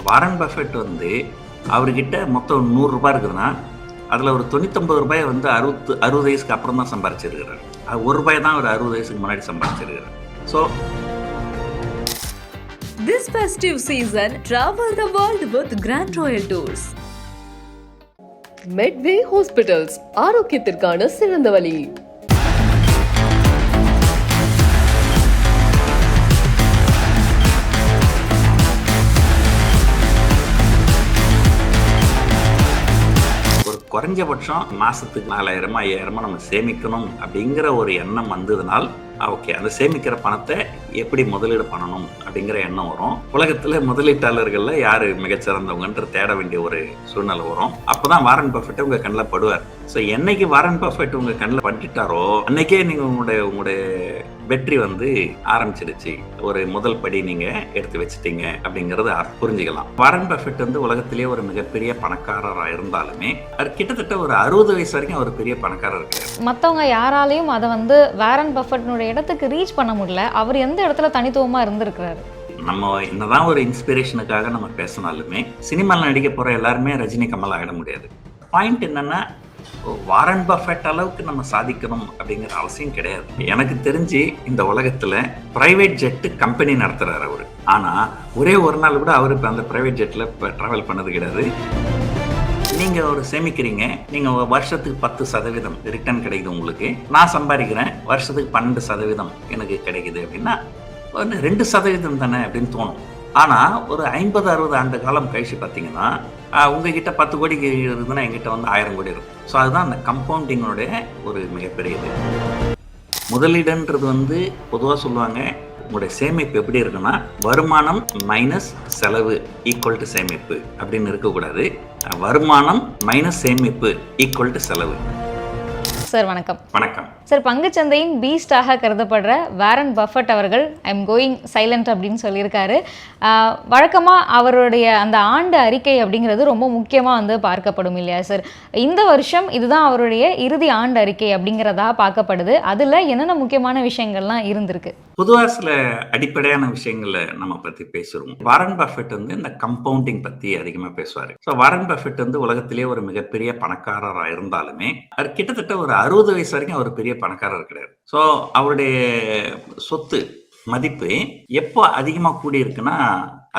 Warren Buffett வந்து அவர்கிட்ட மொத்தம் ரூ. 100 இருக்குதுன்னா அதில் ஒரு ரூ. 99 வந்து 60 வயசுக்கு அப்புறம் தான் சம்பாரிச்சிருக்கிறார். அது ரூ. 1 தான் அவர் 60 வயசுக்கு முன்னாடி சம்பாரிச்சிருக்கிறார். So This festive season, travel the world with Grand Royal Tours. Medway Hospitals, ஆரோக்கியத்திற்கான சிறந்த வழி. குறைஞ்சபட்சம் மாசத்துக்கு 4000 5000 நம்ம சேமிக்கணும் அப்படிங்கிற ஒரு எண்ணம் வந்ததுனால் ஓகே, அந்த சேமிக்கிற பணத்தை எப்படி முதலீடு பண்ணணும் அப்படிங்கிற எண்ணம் வரும். உலகத்துல முதலீட்டாளர்கள்ல யாரு மிகச்சிறந்தவங்கன்ற தேட வேண்டிய ஒரு சூழ்நிலை வரும். அப்பதான் வாரன் பஃபெட் உங்க கண்ணில் படுவார். ஸோ என்னைக்கு வாரன் பஃபெட் உங்க கண்ணில் பட்டுட்டாரோ அன்னைக்கே நீங்க உங்களுடைய வெற்றி வந்து ஆரம்பிச்சிடுச்சு. ஒரு முதல் படி நீங்க எடுத்து வச்சுட்டீங்க அப்படிங்கறத புரிஞ்சுக்கலாம். வாரன் பஃபெட் வந்து உலகத்திலேயே ஒரு மிகப்பெரிய பணக்காரரா இருந்தாலுமே அவர் கிட்டத்தட்ட ஒரு 60 வயசு வரைக்கும் அவர் பெரிய பணக்காரர் இருக்காரு. மற்றவங்க யாராலையும் அதை வந்து வாரன் பஃபெட்னுடைய இடத்துக்கு ரீச் பண்ண முடியல. அவர் எந்த இடத்துல தனித்துவமா இருந்திருக்கிறாரு. நம்ம என்னதான் ஒரு இன்ஸ்பிரேஷனுக்காக நம்ம பேசினாலுமே சினிமாவில் நடிக்க போற எல்லாருமே ரஜினி கமல் ஆகிட முடியாது. பாயிண்ட் என்னன்னா, வாரன் பஃபெட் அளவுக்கு நம்ம சாதிக்கணும் அப்படிங்கிற அவசியம் கிடையாது. எனக்கு தெரிஞ்சு இந்த உலகத்துல பிரைவேட் ஜெட் கம்பெனி நடத்துறாரு அவரு. ஆனா ஒரே ஒரு நாள் கூட அவரு அந்த பிரைவேட் ஜெட்ல டிராவல் பண்ணது கிடையாது. நீங்க ஒரு சேமிக்கிறீங்க, நீங்க வருஷத்துக்கு 10% ரிட்டர்ன் கிடைக்குது உங்களுக்கு. நான் சம்பாதிக்கிறேன், வருஷத்துக்கு 12% எனக்கு கிடைக்குது அப்படின்னா 2% தானே அப்படின்னு தோணும். ஆனா ஒரு 50-60 ஆண்டு காலம் கழிச்சு பார்த்தீங்கன்னா உங்ககிட்ட 10 கோடி இருக்குதுன்னா எங்கிட்ட வந்து 1000 கோடி இருக்கும். ஸோ அதுதான் அந்த கம்பவுண்டிங்கோடைய ஒரு மிகப்பெரிய இது. முதலீடுன்றது வந்து பொதுவாக சொல்லுவாங்க, உங்களுடைய சேமிப்பு எப்படி இருக்குன்னா வருமானம் மைனஸ் செலவு ஈக்குவல் டு சேமிப்பு அப்படின்னு இருக்கக்கூடாது. வருமானம் மைனஸ் சேமிப்பு ஈக்குவல் டு செலவு. சார் வணக்கம். வணக்கம் சார், பங்குச்சந்தையின் பீஸ்டாக கருதப்படுற வாரன் பஃபெட் அவர்கள் ஐம் கோயிங் சைலண்ட் அப்படின்னு சொல்லியிருக்காரு. வழக்கமாக அவருடைய அந்த ஆண்டு அறிக்கை அப்படிங்கிறது ரொம்ப முக்கியமாக வந்து பார்க்கப்படும் இல்லையா சார்? இந்த வருஷம் இதுதான் அவருடைய இறுதி ஆண்டு அறிக்கை அப்படிங்கிறதா பார்க்கப்படுது. அதில் என்னென்ன முக்கியமான விஷயங்கள்லாம் இருந்திருக்கு? பொதுவாக சில அடிப்படையான விஷயங்களை நம்ம பற்றி பேசுகிறோம். வாரன் பஃபெட் வந்து இந்த கம்பவுண்டிங் பற்றி அதிகமாக பேசுவார். ஸோ வாரன் பஃபெட் வந்து உலகத்திலேயே ஒரு மிகப்பெரிய பணக்காரராக இருந்தாலுமே அவர் கிட்டத்தட்ட ஒரு 60 வயசு வரைக்கும் அவர் பெரிய பணக்காரர் கிடையாது. ஸோ அவருடைய சொத்து மதிப்பு எப்போ அதிகமாக கூடி இருக்குன்னா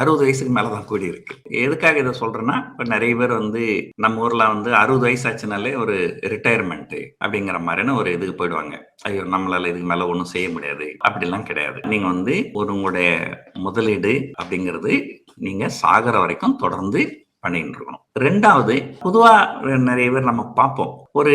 60 வயசுக்கு மேலதான் கூடி இருக்கு. எதுக்காக இதை சொல்றேன்னா, இப்போ நிறைய பேர் வந்து நம்ம ஊர்ல வந்து 60 வயசு ஆச்சுனாலே ஒரு ரிட்டையர்மெண்ட் அப்படிங்கிற மாதிரியான ஒரு இதுக்கு போயிடுவாங்க. ஐயோ நம்மளால இதுக்கு மேல ஒன்றும் செய்ய முடியாது அப்படிலாம் கிடையாது. நீங்க வந்து உங்களுடைய முதலீடு அப்படிங்கிறது நீங்க சாகர வரைக்கும் தொடர்ந்து பண்ணிட்டு இருக்கணும். ரெண்டாவது, பொதுவா நிறைய பேர் நம்ம பார்ப்போம், ஒரு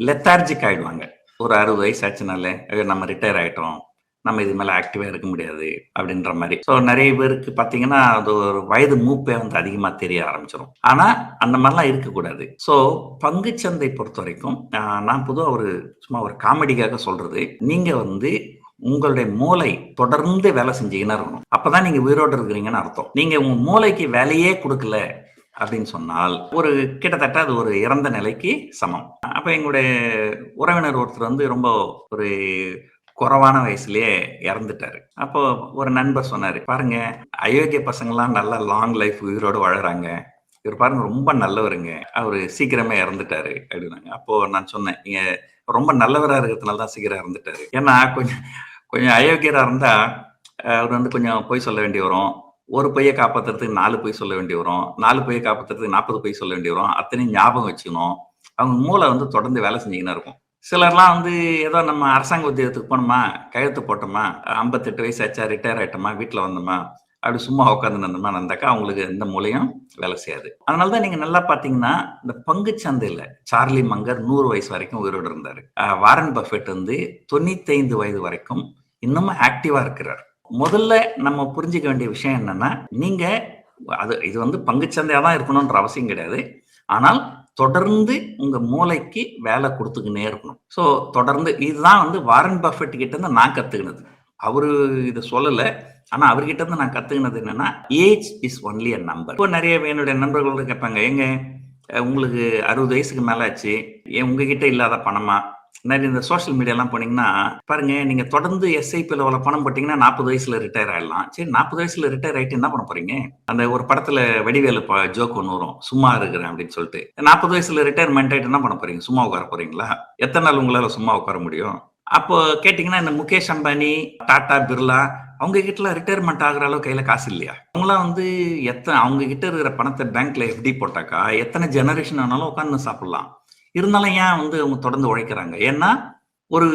லெத்தார்ஜிக் ஆயிடுவாங்க. ஒரு 60 வயசு ஆச்சுனாலே நம்ம ரிட்டையர் ஆயிட்டோம், நம்ம இது மேலே ஆக்டிவாக இருக்க முடியாது அப்படின்ற மாதிரி. ஸோ நிறைய பேருக்கு பார்த்தீங்கன்னா அது ஒரு வயது மூப்பே வந்து அதிகமாக தெரிய ஆரம்பிச்சிடும். ஆனால் அந்த மாதிரிலாம் இருக்கக்கூடாது. ஸோ பங்குச்சந்தை பொறுத்த வரைக்கும் நான் பொதுவாக சும்மா ஒரு காமெடிக்காக சொல்றது, நீங்கள் வந்து உங்களுடைய மூளை தொடர்ந்து வேலை செஞ்சீங்கன்னா இருக்கணும். அப்பதான் நீங்க உயிரோடு இருக்கிறீங்கன்னு அர்த்தம். நீங்க உங்க மூளைக்கு வேலையே கொடுக்கல அப்படின்னு சொன்னால் ஒரு கிட்டத்தட்ட அது ஒரு இறந்த நிலைக்கு சமம். அப்ப எங்களுடைய உறவினர் ஒருத்தர் வந்து ரொம்ப ஒரு குறைவான வயசுலயே இறந்துட்டாரு. அப்போ ஒரு நண்பர் சொன்னாரு, பாருங்க அயோக்கிய பசங்கள்லாம் நல்ல லாங் லைஃப் உயிரோடு வாழறாங்க, இவர் பாருங்க ரொம்ப நல்லவருங்க, அவரு சீக்கிரமே இறந்துட்டாரு அப்படின்னாங்க. அப்போ நான் சொன்னேன், நீங்க ரொம்ப நல்லவரா இருக்கிறதுனால தான் சீக்கிரம் இறந்துட்டாரு. ஏன்னா கொஞ்சம் அயோக்கியரா இருந்தா அவர் வந்து கொஞ்சம் பொய் சொல்ல வேண்டி வரும். ஒரு பொய்யை காப்பாத்துறதுக்கு 4 பொய் சொல்ல வேண்டி வரும். 4 பொய்யை காப்பாத்துறதுக்கு 40 பொய் சொல்ல வேண்டி வரும். அத்தனையும் ஞாபகம் வச்சுக்கணும். அவங்க மூளை வந்து தொடர்ந்து வேலை செஞ்சுக்கின்னு இருக்கும். சிலர்லாம் வந்து ஏதோ நம்ம அரசாங்க உத்தியோகத்துக்கு போனோமா, கையெழுத்து போட்டோமா, 58 வயசு ஆச்சா, ரிட்டையர் ஆயிட்டோமா, வீட்டில் வந்தோமா, அப்படி சும்மா உட்காந்து இருந்தோமா நடந்தாக்கா அவங்களுக்கு எந்த மூலையும் வேலை செய்யாது. அதனாலதான் நீங்க நல்லா பாத்தீங்கன்னா இந்த பங்கு சந்தையில சார்லி மங்கர் 100 வயசு வரைக்கும் உயிரோடு இருந்தாரு. வாரன் பஃபெட் வந்து 95 வயது வரைக்கும் இன்னமும் ஆக்டிவா இருக்கிறார். முதல்ல நம்ம புரிஞ்சுக்க வேண்டிய விஷயம் என்னன்னா, நீங்க இது வந்து பங்குச்சந்தையா தான் இருக்கணும்ன்ற அவசியம் கிடையாது. ஆனால் தொடர்ந்து உங்க மூளைக்கு வேலை கொடுத்துக்கினே இருக்கணும். ஸோ தொடர்ந்து இதுதான் வந்து வாரன் பஃபெட் கிட்ட இருந்து நான் கத்துக்கினது. அவரு இதை சொல்லல, ஆனா அவர்கிட்ட இருந்து நான் கத்துக்கினது என்னன்னா, age is only a number. இப்போ நிறைய என்னுடைய நண்பர்கள் கேட்பாங்க, எங்க உங்களுக்கு 60 வயசுக்கு மேல ஆச்சு, ஏன் உங்ககிட்ட இல்லாத பணமா நிறைய இந்த சோஷியல் மீடியாலாம் போனீங்கன்னா பாருங்க, நீங்க தொடர்ந்து எஸ்ஐபியில் அவ்வளோ பணம் போட்டீங்கன்னா 40 வயசுல ரிட்டையர் ஆயிடலாம். சரி, 40 வயசுல ரிட்டையர் ஆயிட்டு என்ன பண்ண போறீங்க? அந்த ஒரு படத்துல வடிவேலு ஜோக் ஒன்று வரும், சும்மா இருக்கிறேன் அப்படின்னு சொல்லிட்டு. 40 வயசுல ரிட்டையர்மெண்ட் ஆயிட்டு என்ன பண்ண போறீங்க? சும்மா உட்கார போறீங்களா? எத்தனை நாள் உங்களால சும்மா உட்கார முடியும்? அப்போ கேட்டீங்கன்னா இந்த முகேஷ் அம்பானி, டாடா, பிர்லா அவங்க கிட்டலாம் ரிட்டையர்மெண்ட் ஆகுற அளவு கையில காசு இல்லையா? அவங்களாம் வந்து அவங்க கிட்ட இருக்கிற பணத்தை பேங்க்ல எஃப்டி போட்டாக்கா எத்தனை ஜெனரேஷன் ஆனாலும் உட்காந்து சாப்பிடலாம். இருந்தாலும் ஏன் வந்து அவங்க தொடர்ந்து உழைக்கிறாங்க? ஏன்னா ஒரு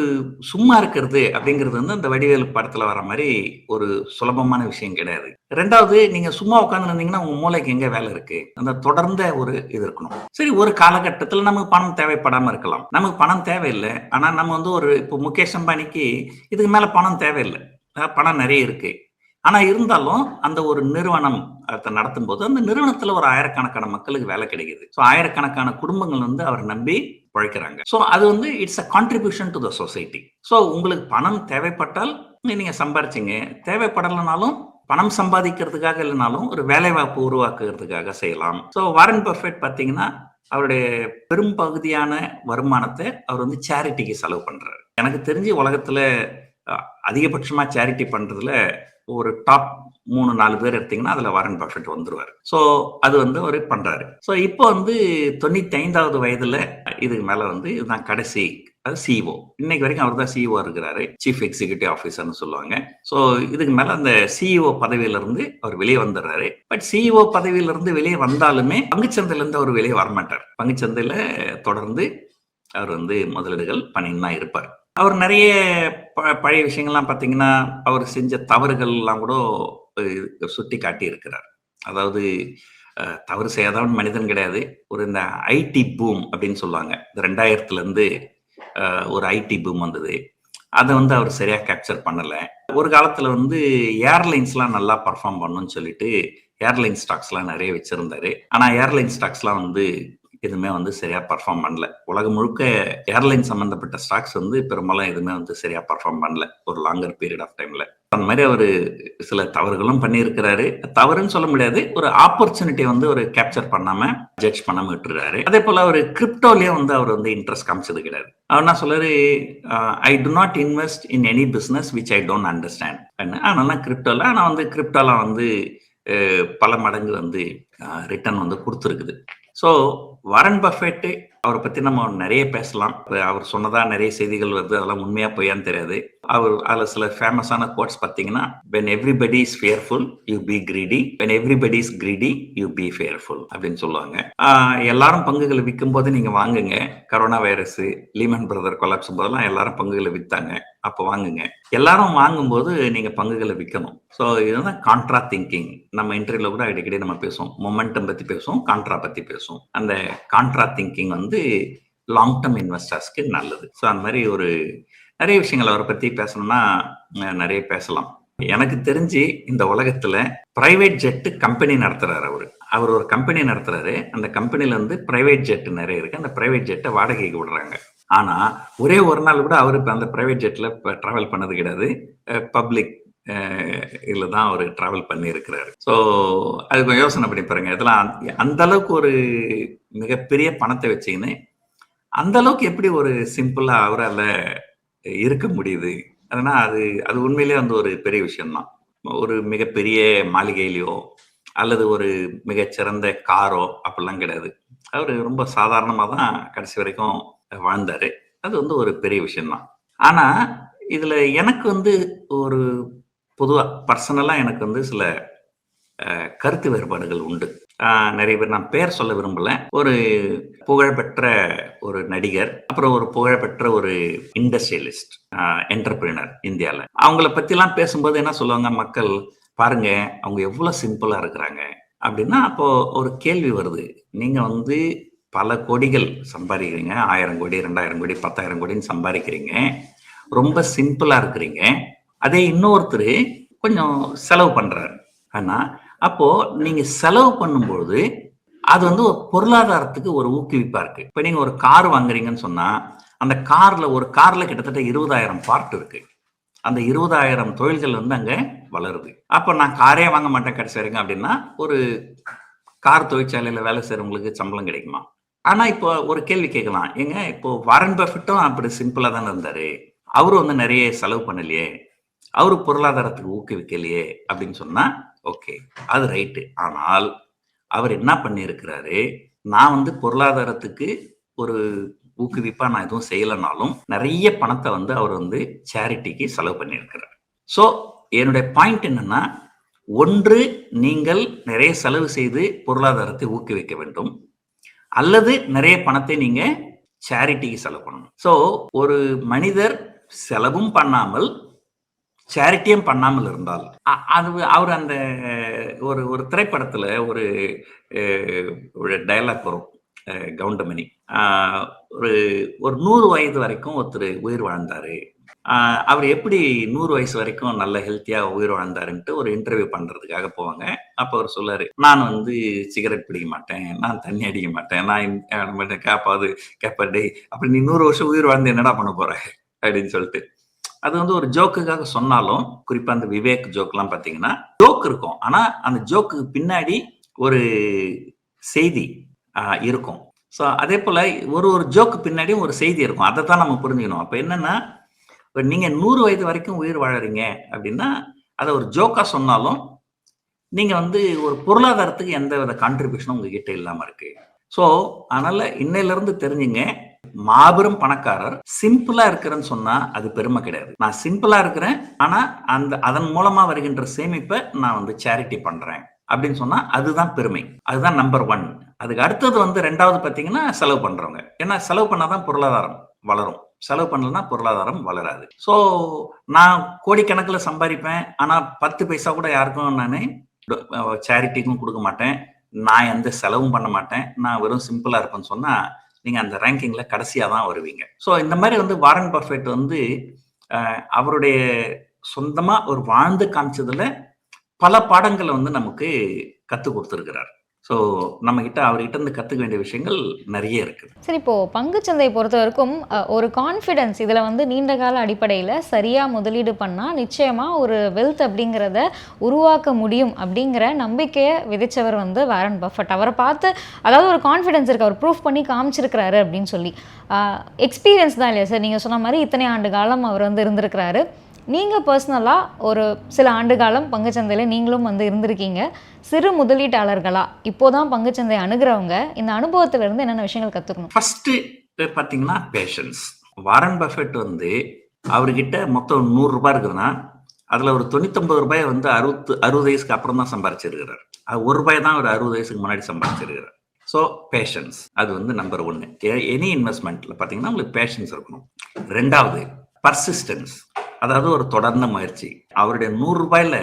சும்மா இருக்கிறது அப்படிங்கிறது வந்து அந்த வடிவேலு படத்துல வர மாதிரி ஒரு சுலபமான விஷயம் கிடையாது. ரெண்டாவது, நீங்க சும்மா உட்கார்ந்து இருந்தீங்கன்னா உங்க மூளைக்கு எங்க வேலை இருக்கு? அந்த தொடர்ந்த ஒரு இது இருக்கணும். சரி, ஒரு காலகட்டத்தில் நமக்கு பணம் தேவைப்படாம இருக்கலாம். நமக்கு பணம் தேவையில்லை, ஆனா நம்ம வந்து இப்போ முகேஷ் அம்பானிக்கு இதுக்கு மேல பணம் தேவையில்லை, பணம் நிறைய இருக்கு. ஆனா இருந்தாலும் அந்த ஒரு நிறுவனம் அதை நடத்தும் போது அந்த நிறுவனத்துல ஒரு ஆயிரக்கணக்கான மக்களுக்கு வேலை கிடைக்குது. ஸோ ஆயிரக்கணக்கான குடும்பங்கள் வந்து அவர் நம்பி உழைக்கிறாங்க. ஸோ அது வந்து it's a contribution to the society. So உங்களுக்கு பணம் தேவைப்பட்டால் நீங்க சம்பாரிச்சிங்க, தேவைப்படலைனாலும் பணம் சம்பாதிக்கிறதுக்காக இல்லைனாலும் ஒரு வேலை வாய்ப்பு உருவாக்குறதுக்காக செய்யலாம். ஸோ வாரன் பஃபெட் பார்த்தீங்கன்னா அவருடைய பெரும் பகுதியான வருமானத்தை அவர் வந்து சேரிட்டிக்கு செலவு பண்றாரு. எனக்கு தெரிஞ்சு உலகத்துல அதிகபட்சமா சேரிட்டி பண்றதுல ஒரு டாப் 3-4 பேர் எடுத்தீங்கன்னா அதுல வாரன் பஃபெட் வந்துருவாரு. ஸோ அது வந்து அவர் பண்றாரு. ஸோ இப்போ வந்து 95வது வயதுல இதுக்கு மேல வந்து இதுதான் கடைசி, அது சிஇஓ. இன்னைக்கு வரைக்கும் அவர் தான் சிஇஓ இருக்கிறாரு, சீஃப் எக்ஸிகியூட்டிவ் ஆஃபீஸர்னு சொல்லுவாங்க. ஸோ இதுக்கு மேல அந்த சிஇஓ பதவியில இருந்து அவர் வெளியே வந்துடுறாரு. பட் சிஇஓ பதவியில இருந்து வெளியே வந்தாலுமே பங்குச்சந்தையில இருந்து அவர் வெளியே வரமாட்டார். பங்குச்சந்தையில தொடர்ந்து அவர் வந்து முதலீடுகள் பண்ணின்னு தான் இருப்பார். அவர் நிறைய பழைய விஷயங்கள்லாம் பார்த்தீங்கன்னா அவர் செஞ்ச தவறுகள் எல்லாம் கூட சுட்டி காட்டி இருக்கிறார். அதாவது தவறு செய்யாதவன் மனிதன் கிடையாது. ஒரு இந்த ஐடி பூம் அப்படின்னு சொல்லுவாங்க, 2000ல இருந்து ஒரு ஐடி பூம் வந்தது. அதை வந்து அவர் சரியா கேப்சர் பண்ணல. ஒரு காலத்துல வந்து ஏர்லைன்ஸ்லாம் நல்லா பர்ஃபார்ம் பண்ணணும்னு சொல்லிட்டு ஏர்லைன் ஸ்டாக்ஸ்லாம் நிறைய வச்சிருந்தாரு. ஆனா ஏர்லைன் ஸ்டாக்ஸ்லாம் வந்து எதுவுமே வந்து சரியா பர்ஃபார்ம் பண்ணல. உலகம் முழுக்க ஏர்லைன் சம்பந்தப்பட்ட ஸ்டாக்ஸ் வந்து பெரும்பாலும் எதுவுமே வந்து சரியா பர்ஃபார்ம் பண்ணல ஒரு லாங்கர் பீரியட் ஆஃப் டைம்ல. அந்த மாதிரி அவரு சில தவறுகளும் பண்ணியிருக்கிறாரு. தவறுன்னு சொல்ல முடியாது, ஒரு ஆப்பர்ச்சுனிட்டியை வந்து ஒரு கேப்சர் பண்ணாம ஜட்ஜ் பண்ணாம விட்டுறாரு. அதே போல அவர் கிரிப்டோலயே வந்து அவர் வந்து இன்ட்ரெஸ்ட் காமிச்சது கிடையாது. அவர் என்ன சொல்றாரு, I do not invest in any business which I don't understand. அதனால கிரிப்டோல ஆனா வந்து கிரிப்டோலாம் வந்து பல மடங்கு வந்து ரிட்டர்ன் வந்து கொடுத்துருக்குது. ஸோ வாரன் பஃபெட் அவரை பத்தி நம்ம நிறைய பேசலாம். அவர் சொன்னதா நிறைய செய்திகள் வருது, அதெல்லாம் உண்மையா பொய்யான்னு தெரியாது. அவர் அதுல சில ஃபேமஸான கோட்ஸ் பார்த்தீங்கன்னா, when everybody is fearful you be greedy, when everybody is greedy you be fearful அப்படின்னு சொல்லுவாங்க. எல்லாரும் பங்குகளை விற்கும் போது நீங்க வாங்குங்க. Corona virus, Lehman brother collapse போதெல்லாம் எல்லாரும் பங்குகளை வித்தாங்க, அப்போ வாங்குங்க. எல்லாரும் வாங்கும்போது நீங்க பங்குகளை விற்கணும். ஸோ இதுதான் கான்ட்ரா திங்கிங். நம்ம இன்டர்வியூல கூட அடிக்கடி நம்ம பேசுவோம், மொமெண்டம் பத்தி பேசுவோம், கான்ட்ரா பத்தி பேசுவோம். அந்த கான்ட்ரா திங்கிங் வந்து லாங் டர்ம் இன்வெஸ்டர்ஸ்க்கு நல்லது. ஸோ அந்த மாதிரி ஒரு நிறைய விஷயங்கள் அவரை பத்தி பேசணும்னா நிறைய பேசலாம். எனக்கு தெரிஞ்சு இந்த உலகத்துல பிரைவேட் ஜெட் கம்பெனி நடத்துறாரு. அவர் ஒரு கம்பெனி நடத்துறாரு. அந்த கம்பெனில வந்து பிரைவேட் ஜெட் நிறைய இருக்கு. அந்த பிரைவேட் ஜெட்டை வாடகைக்கு விடுறாங்க. ஆனா ஒரே ஒரு நாள் கூட அவரு அந்த பிரைவேட் ஜெட்ல டிராவல் பண்ணது கிடையாது. பப்ளிக் இதுல தான் அவர் டிராவல் பண்ணி இருக்கிறாரு. ஸோ அது கொஞ்சம் யோசனை பண்ணி பாருங்க. இதெல்லாம் அந்த அளவுக்கு ஒரு மிகப்பெரிய பணத்தை வச்சுக்கின்னு அந்த அளவுக்கு எப்படி ஒரு சிம்பிளா அவரால் இருக்க முடியுது? அதனால அது உண்மையிலேயே வந்து ஒரு பெரிய விஷயம்தான். ஒரு மிகப்பெரிய மாளிகையிலையோ அல்லது ஒரு மிகச்சிறந்த காரோ அப்படிலாம் கிடையாது. அவர் ரொம்ப சாதாரணமா தான் கடைசி வரைக்கும் வாழ்ந்தாரு. அது வந்து ஒரு பெரிய விஷயம்தான். ஆனா இதுல எனக்கு வந்து ஒரு பொதுவா பர்சனலா எனக்கு வந்து சில கருத்து வேறுபாடுகள் உண்டு. நிறைய பேர், நான் பேர் சொல்ல விரும்பல, ஒரு புகழ்பெற்ற ஒரு நடிகர், அப்புறம் ஒரு புகழ்பெற்ற ஒரு இண்டஸ்ட்ரியலிஸ்ட், என்டர்பிரினர் இந்தியாவில், அவங்கள பத்திலாம் பேசும்போது என்ன சொல்லுவாங்க மக்கள், பாருங்க அவங்க எவ்வளவு சிம்பிளா இருக்கிறாங்க அப்படின்னா, அப்போ ஒரு கேள்வி வருது, நீங்க வந்து பல கோடிகள் சம்பாதிக்கிறீங்க, 1000 கோடி 2000 கோடி 10,000 கோடின்னு சம்பாதிக்கிறீங்க, ரொம்ப சிம்பிளா இருக்கிறீங்க. அதே இன்னொருத்தர் கொஞ்சம் செலவு பண்றாரு. ஆனா அப்போ நீங்க செலவு பண்ணும்போது அது வந்து ஒரு பொருளாதாரத்துக்கு ஒரு ஊக்குவிப்பா இருக்கு. இப்ப நீங்க ஒரு கார் வாங்குறீங்கன்னு சொன்னா அந்த ஒரு கார்ல கிட்டத்தட்ட 20,000 பார்ட் இருக்கு. அந்த 20,000 தொழில்கள் வந்து அங்க வளருது. அப்ப நான் காரே வாங்க மாட்டேன் கடைசி வரைக்கும் அப்படின்னா, ஒரு கார் தொழிற்சாலையில வேலை செய்யறவங்களுக்கு சம்பளம் கிடைக்குமா? ஆனா இப்போ ஒரு கேள்வி கேட்கலாம். ஏங்க இப்போ வாரன் பஃபெட்டும் அப்படி சிம்பிளா தானே இருந்தாரு. அவரும் வந்து நெறைய செலவு பண்ணலையே! அவரு பொருளாதாரத்துக்கு ஊக்குவிக்கலையே! அப்படின்னு சொன்னா, ஓகே. அது ரைட்டு. ஆனால் அவர் என்ன பண்ணியிருக்கிறாரு, நான் வந்து பொருளாதாரத்துக்கு ஒரு ஊக்குவிப்பா நான் எதுவும் செய்யலனாலும், நெறைய பணத்த வந்து அவர் வந்து சேரிட்டிக்கு செலவு பண்ணியிருக்கிறார். ஸோ என்னுடைய பாயிண்ட் என்னன்னா, ஒன்று நீங்கள் நிறைய செலவு செய்து பொருளாதாரத்தை ஊக்குவிக்க வேண்டும். அல்லது நிறைய பணத்தை நீங்க சேரிட்டிக்கு செலவு பண்ணணும். ஸோ ஒரு மனிதர் செலவும் பண்ணாமல், சேரிட்டியும் பண்ணாமல் இருந்தால், அது அவர் அந்த ஒரு ஒரு திரைப்படத்துல ஒரு அ ஒரு டயலாக் வரும். கவுண்டமணி. அ ஒரு ஒரு 100 வயது வரைக்கும் ஒருத்தரு உயிர் வாழ்ந்தாரு. அவர் எப்படி 100 வயசு வரைக்கும் நல்ல ஹெல்த்தியா உயிர் வாழ்ந்தாருன்ட்டு ஒரு இன்டர்வியூ பண்றதுக்காக போவாங்க. அப்ப அவர் சொல்லுவாரு, "நான் வந்து சிகரெட் பிடிக்க மாட்டேன். நான் தண்ணி அடிக்க மாட்டேன். நான் கேப்பாவது கேட்பாரு, "டேய் அப்ப நீ 100 வருஷம் உயிர் வாழ்ந்து என்னடா பண்ண போற?" அப்படின்னு சொல்லிட்டு. அது வந்து ஒரு ஜோக்குக்காக சொன்னாலும், குறிப்பா அந்த விவேக் ஜோக்லாம் பார்த்தீங்கன்னா, ஜோக் இருக்கும். ஆனா அந்த ஜோக்குக்கு பின்னாடி ஒரு செய்தி இருக்கும். ஸோ அதேபோல ஒரு ஒரு ஜோக்கு பின்னாடியும் ஒரு செய்தி இருக்கும். அதத்தான் நம்ம புரிஞ்சுக்கணும். அப்ப என்னன்னா, இப்ப நீங்க 100 வயது வரைக்கும் உயிர் வாழறீங்க அப்படின்னா, அத ஒரு ஜோக்கா சொன்னாலும், நீங்க வந்து ஒரு பொருளாதாரத்துக்கு எந்தவித கான்ட்ரிபியூஷனும் உங்ககிட்ட இல்லாம இருக்கு. ஸோ அதனால இன்னையிலிருந்து தெரிஞ்சுங்க, மாபெரும் பணக்காரர் சிம்பிளா இருக்கிறேன்னு சொன்னா அது பெருமை கிடையாது. நான் சிம்பிளா இருக்கிறேன். ஆனா அதன் மூலமா வருகின்ற சேமிப்ப நான் வந்து சேரிட்டி பண்றேன் அப்படின்னு சொன்னா அதுதான் பெருமை. அதுதான் நம்பர் 1. அதுக்கு அடுத்தது வந்து 2வது பார்த்தீங்கன்னா செலவு பண்றவங்க. ஏன்னா செலவு பண்ணாதான் பொருளாதாரம் வளரும். செலவு பண்ணலன்னா பொருளாதாரம் வளராது. ஸோ நான் கோடிக்கணக்கில சம்பாரிப்பேன். ஆனா 10 பைசா கூட யாருக்கும் நானு சேரிட்டிக்கும் குடுக்க மாட்டேன். நான் எந்த செலவும் பண்ண மாட்டேன். நான் வெறும் சிம்பிளா இருப்பேன்னு சொன்னா, நீங்க அந்த ரேங்கிங்ல கடைசியா தான் வருவீங்க. ஸோ இந்த மாரி வந்து வாரன் பஃபெட் வந்து அவருடைய சொந்தமா ஒரு வாழ்ந்து காமிச்சதுல பல பாடங்கள வந்து நமக்கு கத்துக் குடுத்திருக்கிறார். ஸோ அவர்கிட்ட இருந்து கத்துக்க வேண்டிய விஷயங்கள் நெறைய இருக்குது. சரி, இப்போ பங்குச்சந்தையை பொறுத்தவரைக்கும் ஒரு கான்ஃபிடன்ஸ் இதில் வந்து நீண்ட கால அடிப்படையில் சரியாக முதலீடு பண்ணால் நிச்சயமாக ஒரு வெல்த் அப்படிங்கிறத உருவாக்க முடியும் அப்படிங்கிற நம்பிக்கையை விதைச்சவர் வந்து வாரன் பஃபெட். அவரை பார்த்து அதாவது ஒரு கான்ஃபிடன்ஸ் இருக்குது, அவர் ப்ரூஃப் பண்ணி காமிச்சிருக்கிறாரு அப்படின்னு சொல்லி. எக்ஸ்பீரியன்ஸ் தான் இல்லையா சார்? நீங்கள் சொன்ன மாதிரி இத்தனை ஆண்டு காலம் அவர் வந்து இருந்திருக்கிறாரு. நீங்கள் பர்சனலாக ஒரு சில ஆண்டு காலம் பங்குச்சந்தையில் நீங்களும் வந்து இருந்திருக்கீங்க. சிறு முதலீட்டாளர்களா இப்போதான் பங்குச்சந்தை அணுகிறவங்க இந்த அனுபவத்திலிருந்து என்னென்ன விஷயங்கள் கற்றுக்கணும்? ஃபர்ஸ்ட் பார்த்தீங்கன்னா பேஷன்ஸ். வாரன் பஃபெட் வந்து அவர்கிட்ட மொத்தம் ₹100 இருக்குதுன்னா, அதில் ஒரு ₹99 வந்து 60 வயசுக்கு அப்புறம் தான் சம்பாரிச்சிருக்கிறார். அது ₹1 தான் அவர் 60 வயசுக்கு முன்னாடி சம்பாரிச்சிருக்கிறார். ஸோ பேஷன்ஸ் அது வந்து நம்பர் 1. எனி இன்வெஸ்ட்மெண்ட்ல பார்த்தீங்கன்னா உங்களுக்கு பேஷன்ஸ் இருக்கணும். 2வது பர்சிஸ்டன்ஸ். அதாவது ஒரு தொடர்ந்த முயற்சி. அவருடைய ₹100ல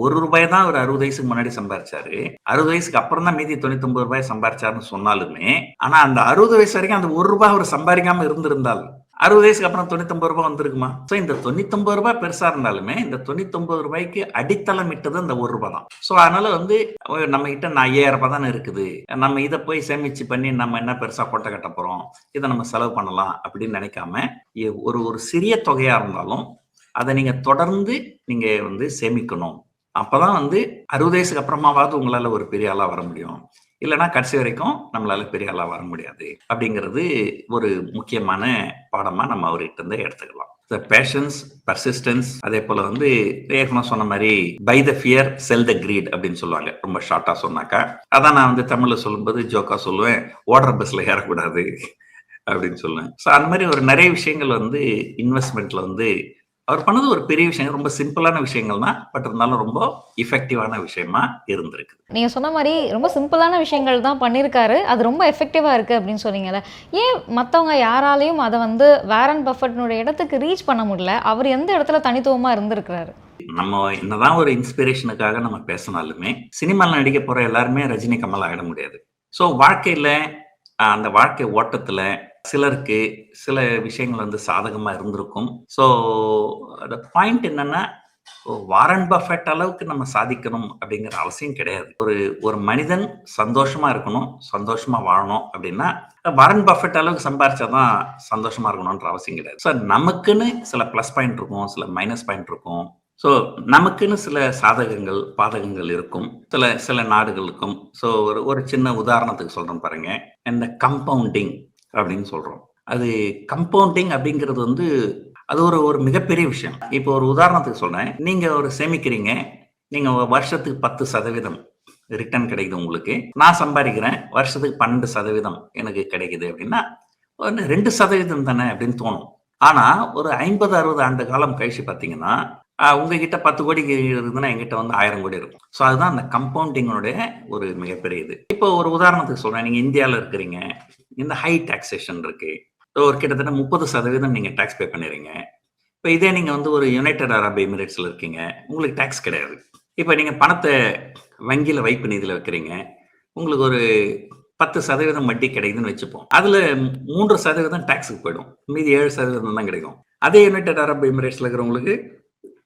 ₹1 தான் அவர் 60 வயசுக்கு முன்னாடி சம்பாரிச்சாரு. 60 வயசுக்கு அப்புறம் தான் மீதி ₹99 சம்பாரிச்சாருன்னு சொன்னாலுமே, ஆனா அந்த 60 வயசு வரைக்கும் அந்த ₹1 அவர் சம்பாதிக்காம இருந்திருந்தால் 60 வயசுக்கு அப்புறம் ₹99 வந்திருக்குமா? ஸோ இந்த ₹99 பெருசா இருந்தாலுமே இந்த ₹99க்கு அடித்தளம் இட்டது அந்த ₹1 தான். ஸோ அதனால வந்து நம்ம கிட்ட ₹5000 தானே இருக்குது. நம்ம இதை போய் சேமிச்சு பண்ணி நம்ம என்ன பெருசா கொட்டை கட்ட போறோம்? இதை நம்ம செலவு பண்ணலாம் அப்படின்னு நினைக்காம ஒரு ஒரு சிறிய தொகையா இருந்தாலும் அதை நீங்க தொடர்ந்து நீங்க வந்து சேமிக்கணும். அப்பதான் வந்து 60 வயசுக்கு அப்புறமாவது உங்களால ஒரு பெரிய ஆளா வர முடியும். இல்லைன்னா கடைசி வரைக்கும் நம்மளால பெரிய ஆளா வர முடியாது. அப்படிங்கிறது ஒரு முக்கியமான பாடமா நம்ம அவர்கிட்ட இருந்து எடுத்துக்கலாம். பேஷன்ஸ், பர்சிஸ்டன்ஸ், அதே போல வந்து ஏற்கனவே சொன்ன மாதிரி buy the fear sell the greed அப்படின்னு சொல்லுவாங்க. ரொம்ப ஷார்ட்டா சொன்னாக்கா அதான் நான் வந்து தமிழ்ல சொல்லும்போது ஜோக்கா சொல்லுவேன், ஓடுற பஸ்ல ஏறக்கூடாது அப்படின்னு சொல்லுவேன். ஸோ அந்த மாதிரி ஒரு நிறைய விஷயங்கள் வந்து இன்வெஸ்ட்மெண்ட்ல வந்து அவர் பண்ணது ஒரு பெரிய விஷயம். ரொம்ப சிம்பிளான விஷயங்கள் தான். பட் இருந்தாலும் ரொம்ப எஃபெக்டிவான விஷயமா இருந்திருக்கு. நீங்க சொன்ன மாதிரி ரொம்ப சிம்பிளான விஷயங்கள் தான் பண்ணியிருக்காரு. அது ரொம்ப எஃபெக்டிவா இருக்கு அப்படின்னு சொன்னீங்கல்ல. ஏன் மற்றவங்க யாராலையும் அதை வந்து வாரன் பஃபெட்னுடைய இடத்துக்கு ரீச் பண்ண முடியல? அவர் எந்த இடத்துல தனித்துவமா இருந்திருக்கிறாரு? நம்ம என்னதான் ஒரு இன்ஸ்பிரேஷனுக்காக நம்ம பேசினாலுமே, சினிமாவில் நடிக்க போற எல்லாருமே ரஜினி, கமல் ஆகிட முடியாது. ஸோ வாழ்க்கையில அந்த வாழ்க்கை ஓட்டத்துல சிலருக்கு சில விஷயங்கள் வந்து சாதகமா இருந்திருக்கும். ஸோ அந்த பாயிண்ட் என்னன்னா, வாரன் பஃபெட் அளவுக்கு நம்ம சாதிக்கணும் அப்படிங்கிற அவசியம் கிடையாது. ஒரு மனிதன் சந்தோஷமா இருக்கணும், சந்தோஷமா வாழணும் அப்படின்னா வாரன் பஃபெட் அளவுக்கு சம்பாரிச்சாதான் சந்தோஷமா இருக்கணும்ன்ற அவசியம் கிடையாது. ஸோ நமக்குன்னு சில பிளஸ் பாயிண்ட் இருக்கும், சில மைனஸ் பாயிண்ட் இருக்கும். ஸோ நமக்குன்னு சில சாதகங்கள் பாதகங்கள் இருக்கும் சில நாடுகளுக்கும். ஸோ ஒரு சின்ன உதாரணத்துக்கு சொல்றேன் பாருங்க. இந்த கம்பவுண்டிங் அப்படின்னு சொல்றோம். அது கம்பவுண்டிங் அப்படிங்கிறது வந்து அது ஒரு மிகப்பெரிய விஷயம். இப்போ ஒரு உதாரணத்துக்கு சொல்றேன். நீங்க ஒரு சேமிக்கிறீங்க. நீங்க வருஷத்துக்கு 10% ரிட்டர்ன் கிடைக்குது உங்களுக்கு. நான் சம்பாதிக்கிறேன். வருஷத்துக்கு 12% எனக்கு கிடைக்குது அப்படின்னா, 2% தானே அப்படின்னு தோணும். ஆனா ஒரு 50, 60 ஆண்டு காலம் கழிச்சு பார்த்தீங்கன்னா, உங்ககிட்ட 10 கோடி இருக்குதுன்னா என்கிட்ட வந்து 1000 கோடி இருக்கும். ஸோ அதுதான் அந்த கம்பவுண்டிங்கோடைய ஒரு மிகப்பெரிய இது. இப்போ ஒரு உதாரணத்துக்கு சொல்றேன். நீங்க இந்தியால இருக்கிறீங்க. இந்த ஹை டாக்ஸேஷன் இருக்கு. ஒரு கிட்டத்தட்ட 30% நீங்க டாக்ஸ் பே பண்ணிடுறீங்க. இப்போ இதே நீங்க வந்து ஒரு யுனைடெட் அரப் எமிரேட்ஸ்ல இருக்கீங்க. உங்களுக்கு டாக்ஸ் கிடையாது. இப்போ நீங்க பணத்தை வங்கியில வைப்பு நிதியில வைக்கிறீங்க. உங்களுக்கு ஒரு 10% வட்டி கிடைக்குதுன்னு வச்சுப்போம். அதுல 3% டாக்ஸுக்கு போயிடும். மீதி 7% தான் கிடைக்கும். அதே யுனைடெட் அரப் எமிரேட்ஸ்ல இருக்கிறவங்களுக்கு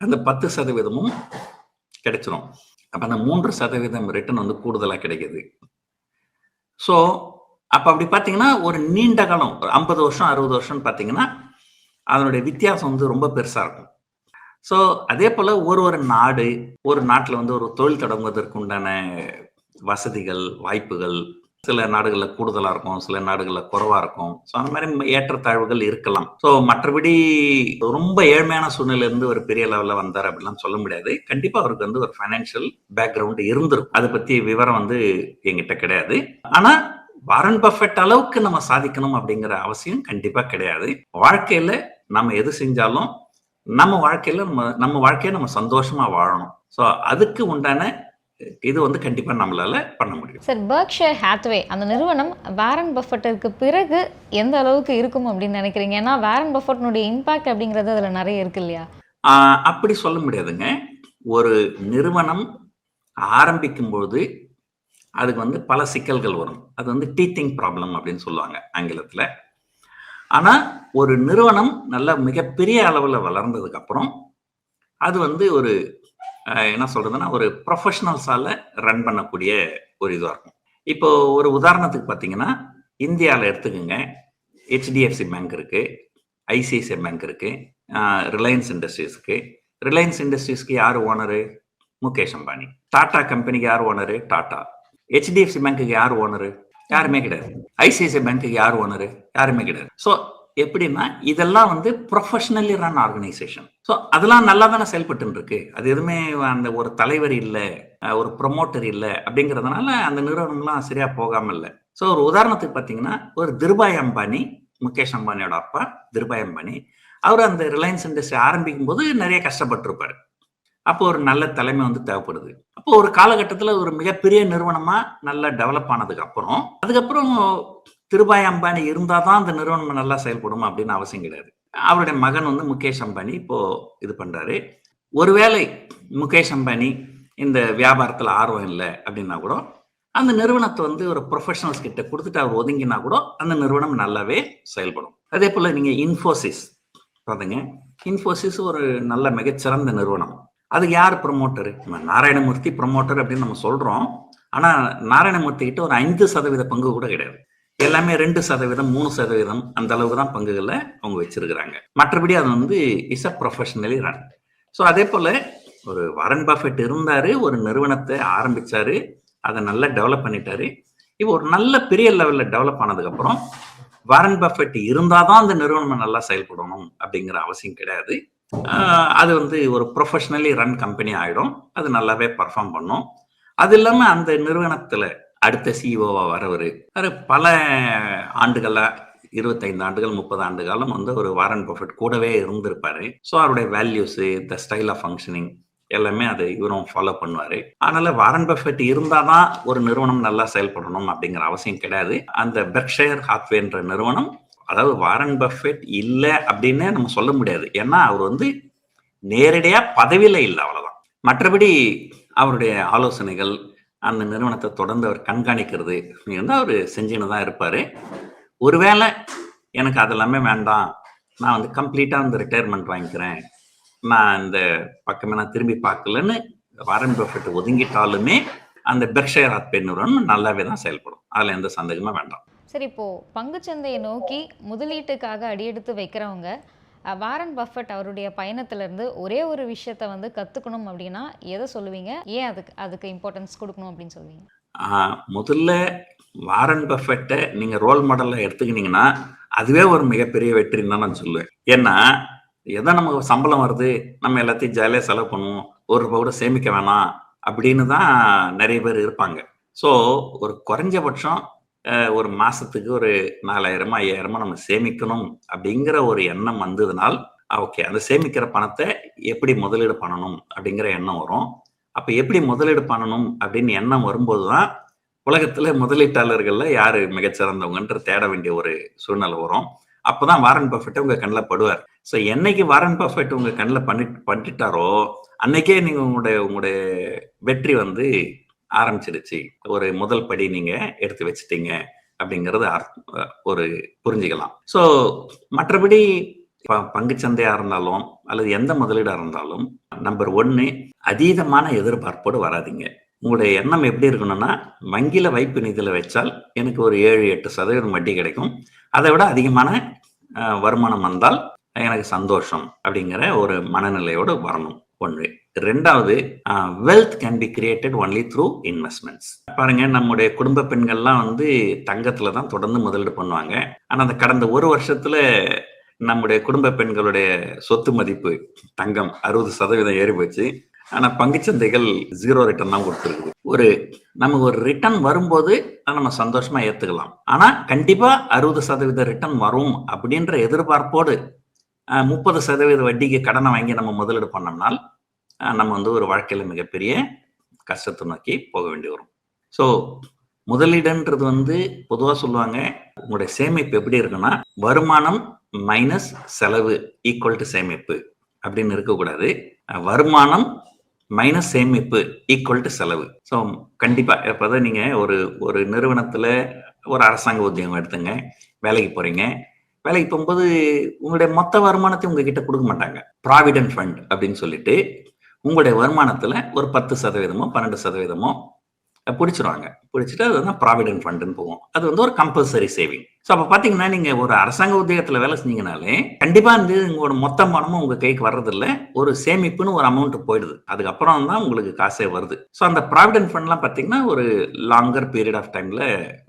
அந்த 10%ம் கிடைச்சிரும். அப்ப அந்த 3% ரிட்டர்ன் வந்து கூடுதலா கிடைக்குது. ஸோ அப்ப அப்படி பார்த்தீங்கன்னா, ஒரு நீண்ட காலம் 50 வருஷம், 60 வருஷம்னு பார்த்தீங்கன்னா, அதனுடைய வித்தியாசம் வந்து ரொம்ப பெருசா இருக்கும். ஸோ அதே போல ஒரு நாட்டுல வந்து ஒரு தொழில் தொடங்குவதற்கு உண்டான வசதிகள், வாய்ப்புகள் சில நாடுகள்ல கூடுதலா இருக்கும். சில நாடுகள்ல குறைவா இருக்கும். ஸோ அந்த மாதிரி ஏற்றத்தாழ்வுகள் இருக்கலாம். ஸோ மற்றபடி ரொம்ப ஏழ்மையான சூழ்நிலையில இருந்து ஒரு பெரிய லெவல்ல வந்தார் அப்படிலாம் சொல்ல முடியாது. கண்டிப்பா அவருக்கு வந்து ஒரு ஃபைனான்சியல் பேக்ரவுண்ட் இருந்திருக்கும். அதை பத்தி விவரம் வந்து என்கிட்ட கிடையாது. ஆனா வாரன் பஃபெட் அளவுக்கு நம்ம சாதிக்கணும் அப்படிங்கிற அவசியம் கண்டிப்பா கிடையாது. வாழ்க்கையில நம்ம எது செஞ்சாலும் நம்ம வாழ்க்கையை நம்ம சந்தோஷமா வாழணும். ஸோ அதுக்கு உண்டான இது வந்து கண்டிப்பா நம்மளால பண்ண முடியும். சார், பெர்க்ஷயர் ஹாத்வே அந்த நிறுவனம் வாரன் பஃபெட்டிற்கு பிறகு எந்த அளவுக்கு இருக்கும் அப்படின்னு நினைக்கிறீங்க? ஏன்னா வாரன் பஃபெட்னுடைய இம்பாக்ட் அப்படிங்கிறது அதுல நிறைய இருக்கு இல்லையா? அப்படி சொல்ல முடியாதுங்க. ஒரு நிறுவனம் ஆரம்பிக்கும் பொழுது அதுக்கு வந்து பல சிக்கல்கள் வரும். அது வந்து டீத்திங் ப்ராப்ளம் அப்படின்னு சொல்லுவாங்க ஆங்கிலத்துல. ஆனா ஒரு நிறுவனம் நல்ல மிகப்பெரிய அளவுல வளர்ந்ததுக்கு அப்புறம் அது வந்து ஒரு என்ன சொல்றதுன்னா, ஒரு ப்ரொஃபஷனல்ஸால ரன் பண்ணக்கூடிய ஒரு இதுவா இருக்கும். இப்போ ஒரு உதாரணத்துக்கு பார்த்தீங்கன்னா, இந்தியால எடுத்துக்கங்க. HDFC பேங்க் இருக்கு, ICICI பேங்க் இருக்கு, ரிலையன்ஸ் இண்டஸ்ட்ரீஸ் இருக்கு. ரிலையன்ஸ் இண்டஸ்ட்ரீஸ்க்கு யாரு ஓனரு? முகேஷ் அம்பானி. டாடா கம்பெனிக்கு யார் ஓனரு? டாடா. HDFC பேங்க்குக்கு யார் ஓனரு? யாருமே கிடையாது. ICICI பேங்க்குக்கு யார் ஓனரு? யாருமே கிடையாது. ஸோ எப்படின்னா, இதெல்லாம் வந்து ப்ரொஃபஷனலி ரன் ஆர்கனைசேஷன். ஸோ அதெல்லாம் நல்லா தானே செயல்பட்டு இருக்கு. அது எதுவுமே அந்த ஒரு தலைவர் இல்லை, ஒரு ப்ரொமோட்டர் இல்லை அப்படிங்கிறதுனால அந்த நிறுவனம்லாம் சரியா போகாம இல்லை. ஸோ ஒரு உதாரணத்துக்கு பார்த்தீங்கன்னா, ஒரு திருபாய் அம்பானி, முகேஷ் அம்பானியோட அப்பா திருபாய் அம்பானி, அவர் அந்த ரிலையன்ஸ் இண்டஸ்ட்ரி ஆரம்பிக்கும் போது நிறைய கஷ்டப்பட்டிருப்பாரு. அப்போ ஒரு நல்ல தலைமை வந்து தேவைப்படுது. அப்போ ஒரு காலகட்டத்தில் ஒரு மிகப்பெரிய நிறுவனமா நல்லா டெவலப் ஆனதுக்கு அதுக்கப்புறம் திருபாய் அம்பானி இருந்தாதான் அந்த நிறுவனம் நல்லா செயல்படும் அப்படின்னு அவசியம் கிடையாது. அவருடைய மகன் வந்து முகேஷ் அம்பானி இப்போ இது பண்றாரு. ஒருவேளை முகேஷ் அம்பானி இந்த வியாபாரத்துல ஆர்வம் இல்லை அப்படின்னா கூட அந்த நிறுவனத்தை வந்து ஒரு ப்ரொஃபஷனல்ஸ் கிட்ட கொடுத்துட்டு அவர் ஒதுங்கினா கூட அந்த நிறுவனம் நல்லாவே செயல்படும். அதே போல நீங்க இன்ஃபோசிஸ் பாருங்க. இன்ஃபோசிஸ் ஒரு நல்ல மிகச்சிறந்த நிறுவனம். அதுக்கு யார் ப்ரொமோட்டரு? நாராயணமூர்த்தி ப்ரொமோட்டர் அப்படின்னு நம்ம சொல்றோம். ஆனா நாராயணமூர்த்தி கிட்ட ஒரு 5% பங்கு கூட கிடையாது. எல்லாமே 2%, 3% அந்த அளவுக்கு தான் பங்குகளை அவங்க வச்சிருக்கிறாங்க. மற்றபடி அது வந்து is a professionally run. So அதே போல ஒரு வாரன் பஃபெட் இருந்தாரு, ஒரு நிறுவனத்தை ஆரம்பிச்சாரு, அதை நல்லா டெவலப் பண்ணிட்டாரு. இப்போ ஒரு நல்ல பெரிய லெவல்ல டெவலப் ஆனதுக்கு அப்புறம் வாரன் பஃபெட் இருந்தாதான் அந்த நிறுவனம் நல்லா செயல்படணும் அப்படிங்கிற அவசியம் கிடையாது. அது வந்து ஒரு ப்ரொஃபஷனலி ரன் கம்பெனி ஆயிடும். அது நல்லாவே பர்ஃபார்ம் பண்ணும். அது இல்லாம அந்த நிறுவனத்துல அடுத்த சிஇஓவா வரவர் பல ஆண்டுகளா 25 ஆண்டுகள் 30 ஆண்டு காலம் வந்து ஒரு வாரன் பஃபெட் கூடவே இருந்திருப்பாரு. ஸோ அவருடைய values, the style of functioning எல்லாமே அதை இவரும் ஃபாலோ பண்ணுவாரு. அதனால வாரன் பஃபெட் இருந்தாதான் ஒரு நிறுவனம் நல்லா செயல்படணும் அப்படிங்கிற அவசியம் கிடையாது. அந்த பெர்க்ஷயர் ஹாத்வேன்ற நிறுவனம், அதாவது வாரன் பஃபெட் இல்லை அப்படின்னு நம்ம சொல்ல முடியாது. ஏன்னா அவர் வந்து நேரடியா பதவியில இல்லை, அவ்வளவுதான். மற்றபடி அவருடைய ஆலோசனைகள், அந்த நிறுவனத்தை தொடர்ந்து அவர் கண்காணிக்கிறது வந்து அவர் செஞ்சுன்னு தான் இருப்பாரு. ஒருவேளை எனக்கு அதெல்லாமே வேண்டாம், நான் வந்து கம்ப்ளீட்டா வந்து ரிட்டையர்மெண்ட் வாங்கிக்கிறேன், நான் இந்த பக்கமே நான் திரும்பி பார்க்கலன்னு வாரன் பஃபெட் ஒதுங்கிட்டாலுமே அந்த பெர்க்ஷயர் ஹாத்வே நிறுவனம் நல்லாவே தான் செயல்படும். அதுல எந்த சந்தேகமே வேண்டாம். சரி, இப்போ பங்குச்சந்தையை நோக்கி முதலீட்டுக்காக அடியெடுத்து வைக்கிறவங்க வாரன் பஃபட் அவருடைய பயணத்திலேருந்து ஒரே ஒரு விஷயத்தை வந்து கற்றுக்கணும் அப்படின்னா எதை சொல்லுவீங்க? ஏன் அதுக்கு இம்பார்ட்டன்ஸ் கொடுக்கணும் அப்படின்னு சொல்லுவீங்க? முதல்ல வாரன் பஃபெட்டை நீங்க ரோல் மாடலா எடுத்துக்கினீங்கன்னா அதுவே ஒரு மிகப்பெரிய வெற்றின்னு தான் நான் சொல்லுவேன். ஏன்னா எதோ நமக்கு சம்பளம் வருது, நம்ம எல்லாத்தையும் ஜாலியாக செலவு பண்ணுவோம், ஒரு ரூபாய் கூட சேமிக்க வேணாம் அப்படின்னு தான் நிறைய பேர் இருப்பாங்க. ஸோ ஒரு குறைஞ்சபட்சம் ஒரு மாசத்துக்கு ஒரு 4000 5000 நம்ம சேமிக்கணும் அப்படிங்கிற ஒரு எண்ணம் வந்ததுனால் ஓகே, அந்த சேமிக்கிற பணத்தை எப்படி முதலீடு பண்ணணும் அப்படிங்கிற எண்ணம் வரும். அப்ப எப்படி முதலீடு பண்ணணும் அப்படின்னு எண்ணம் வரும்போது தான் உலகத்துல முதலீட்டாளர்கள்ல யாரு மிகச்சிறந்தவங்கன்ற தேட வேண்டிய ஒரு சூழ்நிலை வரும். அப்பதான் வாரன் பஃபெட் உங்க கண்ணில் படுவார். ஸோ என்னைக்கு வாரன் பஃபெட் உங்க கண்ணில் பண்ணிட்டாரோ அன்னைக்கே நீங்க உங்களுடைய வெற்றி வந்து ஆரம்பிச்சிருச்சு. ஒரு முதல் படி நீங்க எடுத்து வச்சுட்டீங்க அப்படிங்கறது ஒரு புரிஞ்சுக்கலாம். ஸோ மற்றபடி பங்குச்சந்தையா இருந்தாலும் அல்லது எந்த முதலீடா இருந்தாலும் நம்பர் 1 அதீதமான எதிர்பார்ப்போடு வராதிங்க. உங்களுடைய எண்ணம் எப்படி இருக்கணும்னா, வங்கியில வைப்பு நிதியில வச்சால் எனக்கு ஒரு 7-8% வட்டி கிடைக்கும், அதை விட அதிகமான வருமானம் வந்தால் எனக்கு சந்தோஷம் அப்படிங்கிற ஒரு மனநிலையோடு வரணும். 1. 2வது, wealth can be created only through investments. பாருங்க, நம்முடைய குடும்ப பெண்கள்லாம் வந்து தங்கத்துல தான் தொடர்ந்து முதலீடு பண்ணுவாங்க. ஆனா அந்த கடந்த ஒரு வருஷத்துல நம்முடைய குடும்ப பெண்களுடைய சொத்து மதிப்பு தங்கம் 60% ஏறி போச்சு. ஆனா பங்குச்சந்தைகள் 0 ரிட்டர்ன் தான் கொடுத்துருக்குது. நமக்கு ஒரு ரிட்டர்ன் வரும்போது நம்ம சந்தோஷமா ஏத்துக்கலாம். ஆனா கண்டிப்பா 60% ரிட்டர்ன் வரும் அப்படின்ற எதிர்பார்ப்போடு 30% வட்டிக்கு கடனை வாங்கி நம்ம முதலீடு பண்ணோம்னால் நம்ம வந்து ஒரு வாழ்க்கையில மிகப்பெரிய கஷ்டத்தை நோக்கி போக வேண்டி வரும். ஸோ முதலீடுன்றது வந்து பொதுவா சொல்லுவாங்க, உங்களுடைய சேமிப்பு எப்படி இருக்குன்னா, வருமானம் மைனஸ் செலவு ஈக்குவல் டு சேமிப்பு அப்படின்னு இருக்கக்கூடாது. வருமானம் மைனஸ் சேமிப்பு ஈக்குவல் டு செலவு. ஸோ கண்டிப்பா இப்போதான் நீங்க ஒரு நிறுவனத்துல ஒரு அரசாங்க உத்தியோகம் எடுத்துங்க, வேலைக்கு போறீங்க. வேலைக்கு போகும்போது உங்களுடைய மொத்த வருமானத்தை உங்ககிட்ட கொடுக்க மாட்டாங்க. ப்ராவிடென்ட் ஃபண்ட் அப்படின்னு சொல்லிட்டு உங்களுடைய வருமானத்துல ஒரு 10%, 12% பிடிச்சிருவாங்க. பிடிச்சிட்டு அதுதான் ப்ராவிடென்ட் ஃபண்டுன்னு போகும். அது வந்து ஒரு கம்பல்சரி சேவிங். ஸோ அப்போ பார்த்தீங்கன்னா, நீங்கள் ஒரு அரசாங்க உத்தியோகத்தில் வேலை செஞ்சீங்கனாலே கண்டிப்பாக வந்து உங்களோட மொத்த பணமும் உங்கள் கைக்கு வர்றதில்ல, ஒரு சேமிப்புன்னு ஒரு அமௌண்ட் போயிடுது. அதுக்கப்புறம் தான் உங்களுக்கு காசே வருது. ஸோ அந்த ப்ராவிடென்ட் ஃபண்ட்லாம் பார்த்தீங்கன்னா ஒரு லாங்கர் பீரியட் ஆஃப் டைமில்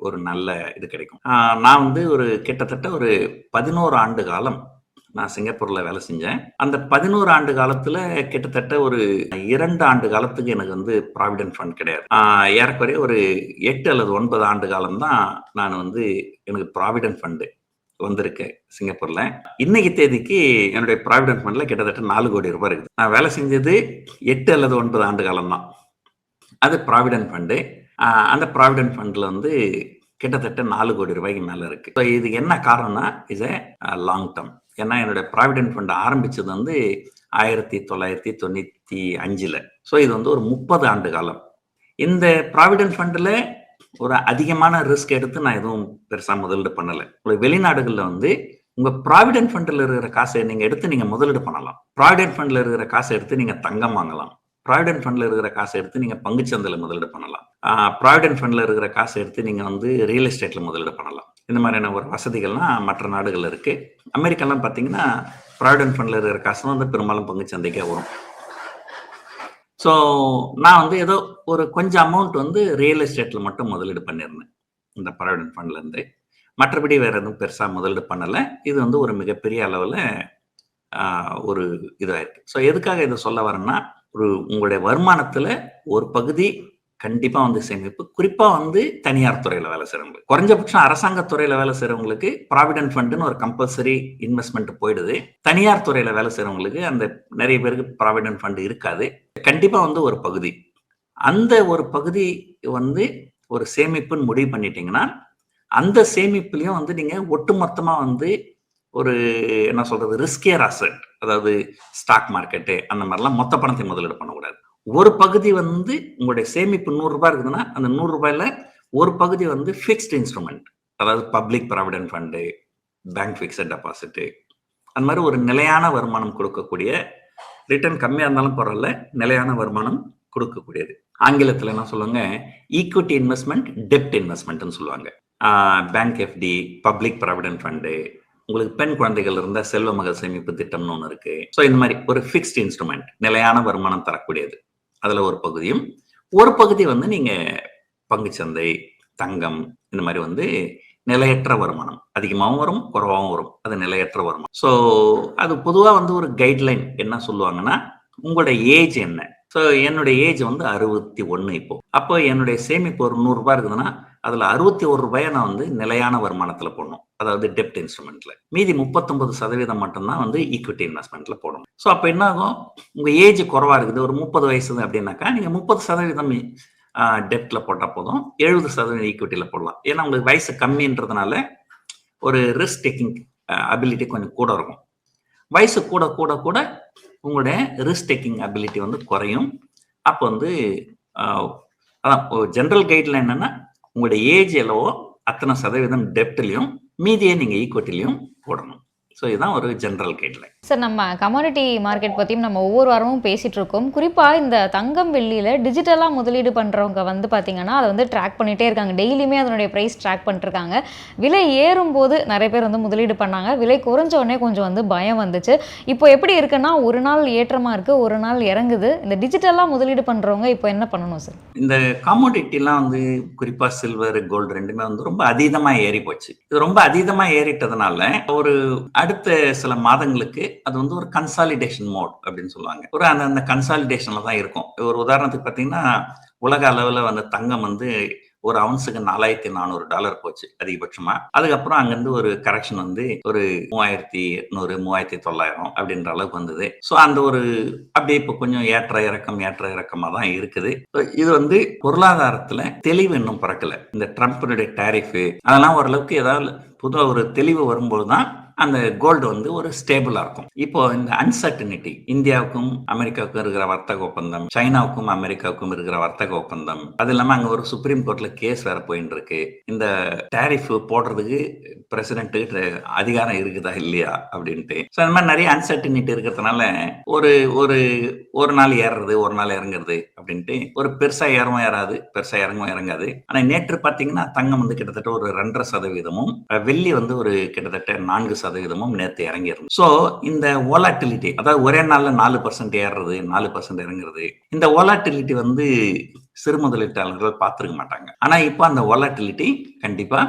ஒரு நல்ல இது கிடைக்கும். நான் வந்து கிட்டத்தட்ட ஒரு 11 ஆண்டு காலம் நான் சிங்கப்பூர்ல வேலை செஞ்சேன். அந்த 11 ஆண்டு காலத்துல கிட்டத்தட்ட ஒரு 2 ஆண்டு காலத்துக்கு எனக்கு வந்து ப்ராவிடென்ட் ஃபண்ட் கிடையாது. ஏறக்குறைய ஒரு 8 அல்லது 9 ஆண்டு காலம் தான் நான் வந்து எனக்கு ப்ராவிடென்ட் ஃபண்டு வந்திருக்கேன் சிங்கப்பூர்ல. இன்னைக்கு தேதிக்கு என்னுடைய ப்ராவிடென்ட் ஃபண்ட்ல கிட்டத்தட்ட 4 கோடி ரூபாய் இருக்குது. நான் வேலை செஞ்சது 8 அல்லது 9 ஆண்டு காலம் தான். அது ப்ராவிடென்ட் ஃபண்டு. அந்த ப்ராவிடென்ட் ஃபண்ட்ல வந்து கிட்டத்தட்ட 4 கோடி ரூபாய்க்கு மேல இருக்கு. ஸோ இது என்ன காரணம்னா, இஸ் எ லாங் டேர்ம். ஏன்னா என்னுடைய ப்ராவிடென்ட் ஃபண்ட் ஆரம்பிச்சது வந்து 1995. ஸோ இது வந்து ஒரு 30 ஆண்டு காலம். இந்த ப்ராவிடென்ட் ஃபண்டில் ஒரு அதிகமான ரிஸ்க் எடுத்து நான் எதுவும் பெருசாக முதலீடு பண்ணலை. உங்களுக்கு வெளிநாடுகளில் வந்து உங்கள் ப்ராவிடென்ட் ஃபண்டில் இருக்கிற காசை நீங்கள் எடுத்து நீங்கள் முதலீடு பண்ணலாம். ப்ராவிடென்ட் ஃபண்டில் இருக்கிற காசை எடுத்து நீங்கள் தங்கம் வாங்கலாம். ப்ராவிடென்ட் ஃபண்டில் இருக்கிற காசை எடுத்து நீங்கள் பங்குச்சந்தையில் முதலீடு பண்ணலாம். ப்ராவிடென்ட் ஃபண்டில் இருக்கிற காசை எடுத்து நீங்கள் வந்து ரியல் எஸ்டேட்டில் முதலீடு பண்ணலாம். இந்த மாதிரியான ஒரு வசதிகள்லாம் மற்ற நாடுகள் இருக்கு. அமெரிக்காலாம் பார்த்தீங்கன்னா ப்ராவிடென்ட் ஃபண்ட்ல இருக்கிற காசு வந்து பெரும்பாலும் பங்குச்சந்தைக்கே வரும். ஸோ நான் வந்து ஏதோ ஒரு கொஞ்சம் அமௌண்ட் வந்து ரியல் எஸ்டேட்ல மட்டும் முதலீடு பண்ணியிருந்தேன் இந்த ப்ராவிடென்ட் ஃபண்ட்ல இருந்து. மற்றபடி வேற எதுவும் பெருசா முதலீடு பண்ணலை. இது வந்து ஒரு மிகப்பெரிய அளவில் ஒரு இதாயிருக்கு. ஸோ எதுக்காக இதை சொல்ல வரேன்னா, உங்களுடைய வருமானத்துல ஒரு பகுதி கண்டிப்பா வந்து சேமிப்பு, குறிப்பா வந்து தனியார் துறையில வேலை செய்யறவங்களுக்கு. குறைஞ்சபட்சம் அரசாங்க துறையில வேலை செய்யறவங்களுக்கு ப்ராவிடென்ட் ஃபண்டுன்னு ஒரு கம்பல்சரி இன்வெஸ்ட்மெண்ட் போயிடுது. தனியார் துறையில வேலை செய்யறவங்களுக்கு அந்த நிறைய பேருக்கு ப்ராவிடென்ட் ஃபண்ட் இருக்காது. கண்டிப்பா வந்து ஒரு பகுதி, அந்த ஒரு பகுதி வந்து ஒரு சேமிப்புன்னு முடிவு பண்ணிட்டீங்கன்னா, அந்த சேமிப்புலயும் வந்து நீங்க ஒட்டுமொத்தமா வந்து ஒரு என்ன சொல்றது, ரிஸ்கியர் அசெட், அதாவது ஸ்டாக் மார்க்கெட்டு அந்த மாதிரிலாம் மொத்த பணத்தை முதலீடு பண்ணக்கூடாது. ஒரு பகுதி வந்து உங்களுடைய சேமிப்பு 100 ரூபாய் இருக்குதுன்னா அந்த 100 ரூபாயில ஒரு பகுதி வந்து ஃபிக்ஸ்ட் இன்ஸ்ட்ருமெண்ட், அதாவது public provident fund, bank fixed deposit, அந்த மாதிரி ஒரு நிலையான வருமானம் கொடுக்கக்கூடிய, ரிட்டர்ன் கம்மியாக இருந்தாலும் பரவாயில்ல, நிலையான வருமானம் கொடுக்கக்கூடியது. ஆங்கிலத்தில் என்ன சொல்லுவாங்க, ஈக்விட்டி இன்வெஸ்ட்மெண்ட், டெப்ட் இன்வெஸ்ட்மெண்ட்னு சொல்லுவாங்க. Bank FD, public provident fund, உங்களுக்கு பெண் குழந்தைகள் இருந்தால் செல்வ மகள் சேமிப்பு திட்டம்னு ஒன்று இருக்கு. ஸோ இந்த மாதிரி ஒரு ஃபிக்ஸ்ட் இன்ஸ்ட்ருமெண்ட், நிலையான வருமானம் தரக்கூடியது, அதில் ஒரு பகுதியும், ஒரு பகுதி வந்து நீங்க பங்குச்சந்தை, தங்கம், இந்த மாதிரி வந்து நிலையற்ற வருமானம், அதிகமாகவும் வரும் குறைவாகவும் வரும், அது நிலையற்ற வருமானம். ஸோ அது பொதுவாக வந்து ஒரு கைட்லைன் என்ன சொல்லுவாங்கன்னா, உங்களோட ஏஜ் என்ன. ஸோ என்னுடைய ஏஜ் வந்து 61 இப்போ. அப்போ என்னுடைய சேமிப்பு ஒரு 100 ரூபாய் இருக்குதுன்னா அதில் 61 ரூபாயை நான் வந்து நிலையான வருமானத்தில் போடணும், அதாவது டெப்ட் இன்ஸ்ட்ருமெண்ட்ல. மீதி 39% மட்டும்தான் வந்து ஈக்விட்டி இன்வெஸ்ட்மெண்ட்ல போடணும். ஸோ அப்போ என்ன ஆகும், உங்க ஏஜ் குறைவா இருக்குது, ஒரு 30 வயசு அப்படின்னாக்கா நீங்க 30% டெப்ட்ல போட்டால் போதும், 70% ஈக்விட்டியில் போடலாம். ஏன்னா உங்களுக்கு வயசு கம்மின்றதுனால ஒரு ரிஸ்க் டேக்கிங் அபிலிட்டி கொஞ்சம் கூட இருக்கும். வயசு கூட கூட கூட உங்களுடைய ரிஸ்க் டேக்கிங் அபிலிட்டி வந்து குறையும். அப்போ வந்து அதான் ஜென்ரல் கைட்லைன் என்னன்னா, உங்களுடைய ஏஜ் எவ்வளவோ அத்தனை சதவீதம் டெப்ட்லையும் மீதியை நீங்க ஈக்விட்டிலையும் போடணும். ஸோ இதுதான் ஒரு ஜென்ரல் கைட்லைன். சார், நம்ம கமாடிட்டி மார்க்கெட் பற்றியும் நம்ம ஒவ்வொரு வாரமும் பேசிகிட்டு இருக்கோம். குறிப்பாக இந்த தங்கம் வெள்ளியில் டிஜிட்டலாக முதலீடு பண்ணுறவங்க வந்து பார்த்திங்கன்னா அதை வந்து ட்ராக் பண்ணிகிட்டே இருக்காங்க. டெய்லியுமே அதனுடைய ப்ரைஸ் ட்ராக் பண்ணிட்டுருக்காங்க. விலை ஏறும்போது நிறைய பேர் வந்து முதலீடு பண்ணாங்க, விலை குறைஞ்ச உடனே கொஞ்சம் வந்து பயம் வந்துச்சு. இப்போ எப்படி இருக்குன்னா, ஒரு நாள் ஏற்றமாக இருக்குது, ஒரு நாள் இறங்குது. இந்த டிஜிட்டலாக முதலீடு பண்ணுறவங்க இப்போ என்ன பண்ணணும் சார்? இந்த காமோடிட்டிலாம் வந்து குறிப்பாக சில்வர், கோல்டு ரெண்டுமே வந்து ரொம்ப அதீதமாக ஏறி போச்சு. இது ரொம்ப அதீதமாக ஏறிட்டதுனால ஒரு அடுத்த சில மாதங்களுக்கு அது வந்து ஒரு கன்சாலிடேஷன் மோட் அப்படின்னு சொல்லுவாங்க. ஒரு அந்த கன்சாலிடேஷன்ல தான் இருக்கும். ஒரு உதாரணத்துக்கு பார்த்தீங்கன்னா, உலக அளவில் வந்து தங்கம் வந்து ஒரு அவுன்ஸுக்கு $4,400 போச்சு அதிகபட்சமா. அதுக்கப்புறம் அங்கிருந்து ஒரு கரெக்ஷன் வந்து ஒரு 3,800 3,900 அப்படின்ற அளவுக்கு வந்தது. ஸோ அந்த ஒரு அப்படியே இப்போ கொஞ்சம் ஏற்ற இறக்கமா தான் இருக்குது. இது வந்து பொருளாதாரத்துல தெளிவு இன்னும் பிறக்கல. இந்த ட்ரம்ப்னுடைய டேரிஃப் அதெல்லாம் ஓரளவுக்கு ஏதாவது புது ஒரு தெளிவு வரும்போது தான் அந்த கோல்டு வந்து ஒரு ஸ்டேபிளா இருக்கும். இப்போ இந்த அன்சர்டனிட்டி, இந்தியாவுக்கும் அமெரிக்காவுக்கும் இருக்கிற வர்த்தக ஒப்பந்தம், சைனாவுக்கும் அமெரிக்காவுக்கும் இருக்கிற வர்த்தக ஒப்பந்தம், அது இல்லாம அங்க ஒரு சுப்ரீம் கோர்ட்ல கேஸ் வேற போயிட்டு இருக்கு. இந்த டேரிஃப் போடுறதுக்கு பிரசிடென்ட் அதிகாரம் இருக்குதா இல்லையா அப்படின்ட்டு. ஸோ அந்த மாதிரி நிறைய அன்சர்டனிட்டி இருக்கிறதுனால ஒரு நாள் ஏறுறது ஒரு நாள் இறங்குறது அப்படின்ட்டு ஒரு பெருசா ஏறவும் ஏறாது, பெருசா இறங்கவும் இறங்காது. ஆனா நேற்று பாத்தீங்கன்னா தங்கம் வந்து கிட்டத்தட்ட ஒரு 2.5%, வெள்ளி வந்து ஒரு கிட்டத்தட்ட 4% நேற்று இறங்கிடும். சோ இந்த வோலாட்டிலிட்டி, அதாவது ஒரே நாள்ல 4% ஏறுறது 4% இறங்குறது, இந்த வோலாட்டிலிட்டி வந்து சிறு முதலீட்டாளர்கள் பார்த்துருக்க மாட்டாங்க. ஆனா இப்போ அந்த வோலாட்டிலிட்டி கண்டிப்பா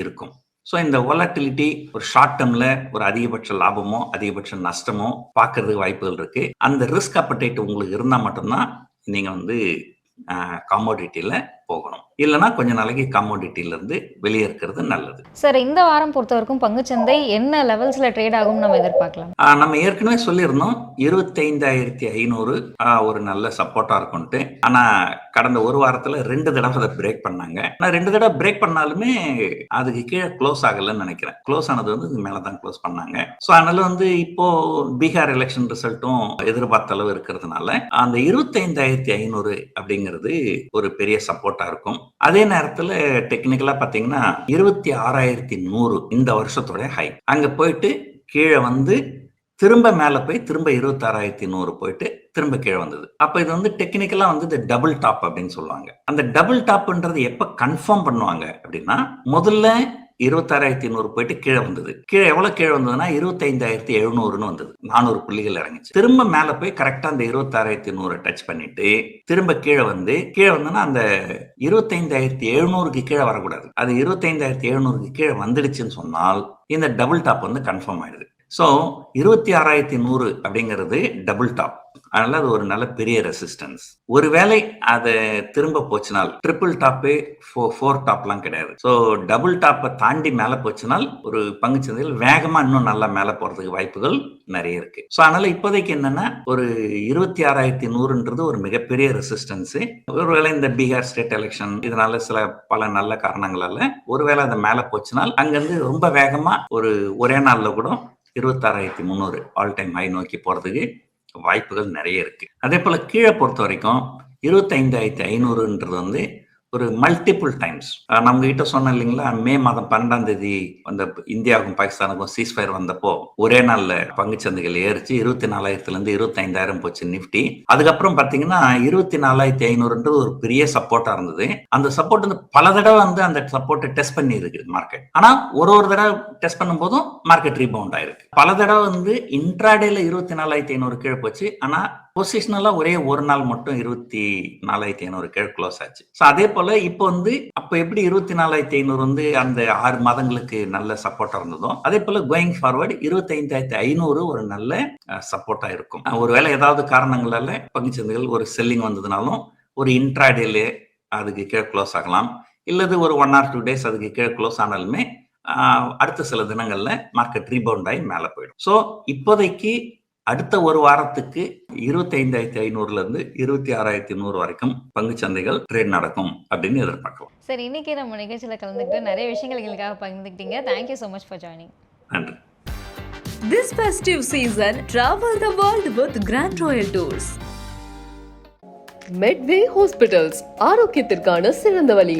இருக்கும். ஸோ இந்த வோலாட்டிலிட்டி ஒரு ஷார்ட் டேர்ம்ல ஒரு அதிகபட்ச லாபமோ அதிகபட்ச நஷ்டமோ பார்க்கறதுக்கு வாய்ப்புகள் இருக்கு. அந்த ரிஸ்க் அப்படைட் உங்களுக்கு இருந்தா மட்டும்தான் நீங்க வந்து காமோடிட்டியில போகணும். இல்லைன்னா கொஞ்ச நாளைக்கு காமோடிட்டியில இருந்து வெளியே இருக்கிறது நல்லது. சார், இந்த வாரம் பொறுத்த வரைக்கும் பங்குச்சந்தை என்ன லெவல்ஸ்ல ட்ரேட் ஆகும் நம்ம எதிர்பார்க்கலாம்? நம்ம ஏற்கனவே சொல்லியிருந்தோம் 25,500 ஒரு நல்ல சப்போர்ட்டா இருக்கும்ட்டு. ஆனா கடந்த ஒரு வாரத்துல 2 தடவை அதை பிரேக் பண்ணாங்க. ஆனா 2 தடவை பிரேக் பண்ணாலுமே அதுக்கு கீழே க்ளோஸ் ஆகலன்னு நினைக்கிறேன். க்ளோஸ் ஆனது வந்து இது மேலதான் க்ளோஸ் பண்ணாங்க. ஸோ அதனால வந்து இப்போ பீகார் எலெக்ஷன் ரிசல்ட்டும் எதிர்பார்த்த அளவு இருக்கிறதுனால அந்த 25,500 அப்படிங்கிறது ஒரு பெரிய சப்போர்ட்டா இருக்கும். அதே நேரத்துல டெக்னிக்கலா பாத்தீங்கன்னா 26,100 இந்த வருஷத்தோட ஹை. அங்க போயிட்டு கீழே வந்து திரும்ப மேல போய் திரும்ப 26,100 போயிட்டு திரும்ப கீழே வந்தது. அப்ப இது வந்து டெக்னிக்கலா வந்து இந்த டபுள் டாப் அப்படின்னு சொல்லுவாங்க. அந்த டபுள் டாப்ன்றது எப்ப கன்ஃபார்ம் பண்ணுவாங்க அப்படின்னா, முதல்ல 26,100 போயிட்டு கீழே வந்தது. கீழே எவ்வளவு கீழே வந்ததுன்னா 25,700 வந்தது. 400 புள்ளிகள் இறங்கிச்சு. திரும்ப மேல போய் கரெக்டா அந்த 26,100 டச் பண்ணிட்டு திரும்ப கீழே வந்தோம்னா அந்த 25,700க்கு கீழே வரக்கூடாது. அது 25,700க்கு கீழே வந்துடுச்சுன்னு சொன்னால் இந்த டபுள் டாப் வந்து கன்ஃபார்ம் ஆயிடுது. ஸோ 26,100 அப்படிங்கிறது டபுள் டாப். அதனால அது ஒரு நல்ல பெரிய ரெசிஸ்டன்ஸ். ஒருவேளை அதை திரும்ப போச்சுனால் ட்ரிபிள் டாப்பு 4 டாப்லாம் கிடையாது. ஸோ டபுள் டாப்பை தாண்டி மேலே போச்சுனால் ஒரு பங்குச்சந்தையில் வேகமா இன்னும் நல்லா மேலே போறதுக்கு வாய்ப்புகள் நிறைய இருக்கு. ஸோ அதனால இப்போதைக்கு என்னன்னா ஒரு 26,100ன்றது ஒரு மிகப்பெரிய ரெசிஸ்டன்ஸ். ஒருவேளை இந்த பீகார் ஸ்டேட் எலெக்ஷன் இதனால பல நல்ல காரணங்களால ஒருவேளை அதை மேலே போச்சுனால் அங்கிருந்து ரொம்ப வேகமா ஒரே நாள்ல கூட 26,300 ஆல் டைம் ஹை நோக்கி போறதுக்கு வாய்ப்புகள் நிறைய இருக்கு. அதே போல கீழே பொறுத்த வரைக்கும் 25,500ன்றது வந்து ஒரு மல்டிபிள் டைம்ஸ் நம்ம கிட்ட சொன்னோம் இல்லைங்களா, மே மாதம் 12ஆம் தேதி அந்த இந்தியாவுக்கும் பாகிஸ்தானுக்கும் சீஸ்ஃபயர் வந்தப்போ ஒரே நாள்ல பங்குச்சந்தைகள் ஏறிச்சு. 24,000 இருந்து 25,000 போச்சு நிப்டி. அதுக்கப்புறம் பாத்தீங்கன்னா 24,500 ஒரு பெரிய சப்போர்ட்டா இருந்தது. அந்த சப்போர்ட் வந்து பல தடவை வந்து அந்த சப்போர்ட்டை டெஸ்ட் பண்ணி இருக்கு மார்க்கெட். ஆனா ஒரு தடவை டெஸ்ட் பண்ணும் போதும் மார்க்கெட் ரீபவுண்ட் ஆயிருக்கு. பல தடவை வந்து இன்ட்ராடேல 24,500 கீழே போச்சு. ஆனா பொசிஷனலா ஒரே ஒரு நாள் மட்டும் 24,500 கீழே க்ளோஸ் ஆச்சு. அதே போல இப்போ வந்து அப்ப எப்படி 24,500 வந்து அந்த 6 மாதங்களுக்கு நல்ல சப்போர்ட்டா இருந்ததோ, அதே போல கோயிங் ஃபார்வர்டு 25,500 ஒரு நல்ல சப்போர்ட்டா இருக்கும். ஒருவேளை ஏதாவது காரணங்களால பங்குச்சந்தைகள் ஒரு செல்லிங் வந்ததுனாலும் ஒரு இன்ட்ராடேல அதுக்கு கீழே க்ளோஸ் ஆகலாம். இல்லது ஒரு 1 or 2 days அதுக்கு கீழே க்ளோஸ் ஆனாலுமே அடுத்த சில தினங்கள்ல மார்க்கெட் ரீபவுண்ட் ஆகி மேல போயிடும். சோ இப்போதைக்கு அடுத்த ஒரு வாரத்துக்கு 25,500 இருந்து 26,100 வரைக்கும் பங்கு சந்தைகள் ட்ரேட் நடக்கும் அப்படின்னு எதிர்பார்க்கலாம். சரி, இன்னைக்கு நம்ம நிகழ்ச்சியில கலந்துக்கிட்டு நிறைய விஷயங்கள் எங்களுக்காக பகிர்ந்துக்கிட்டீங்க. Thank you so much for joining. நன்றி. This festive season, travel the world with Grand Royal Tours. Medway hospitals, ஆரோக்கியத்திற்கான சிறந்த வழி.